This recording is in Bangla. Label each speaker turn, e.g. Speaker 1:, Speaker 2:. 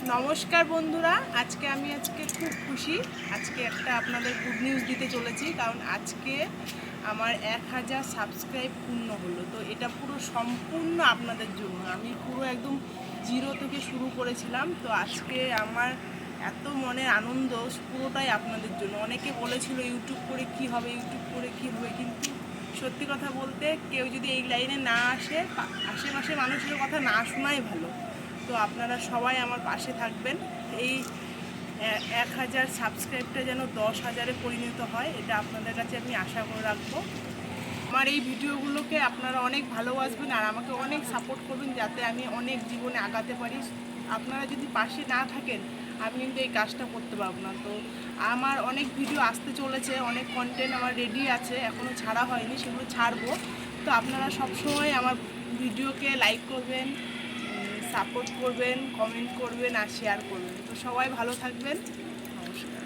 Speaker 1: নমস্কার বন্ধুরা, আজকে খুব খুশি। আজকে একটা আপনাদের গুড নিউজ দিতে চলেছি, কারণ আজকে আমার 1000 সাবস্ক্রাইব পূর্ণ হলো। তো এটা পুরো সম্পূর্ণ আপনাদের জন্য। আমি পুরো একদম জিরো থেকে শুরু করেছিলাম। তো আজকে আমার এত মনের আনন্দ, পুরোটাই আপনাদের জন্য। অনেকে বলেছিল ইউটিউব করে কি হবে, কিন্তু সত্যি কথা বলতে কেউ যদি এই লাইনে না আসে, আশেপাশে মানুষের কথা না শোনাই ভালো। তো আপনারা সবাই আমার পাশে থাকবেন। এই 1000 সাবস্ক্রাইবটা যেন 10,000-এ পরিণত হয়, এটা আপনাদের কাছে আমি আশা করে রাখবো। আমার এই ভিডিওগুলোকে আপনারা অনেক ভালোবাসবেন আর আমাকে অনেক সাপোর্ট করবেন, যাতে আমি অনেক জীবনে আগাতে পারি। আপনারা যদি পাশে না থাকেন, আমি কিন্তু এই কাজটা করতে পারবো না। তো আমার অনেক ভিডিও আসতে চলেছে, অনেক কন্টেন্ট আমার রেডি আছে, এখনও ছাড়া হয়নি, সেগুলো ছাড়বো। তো আপনারা সবসময় আমার ভিডিওকে লাইক করবেন, সাপোর্ট করবেন, কমেন্ট করবেন আর শেয়ার করবেন। তো সবাই ভালো থাকবেন। নমস্কার।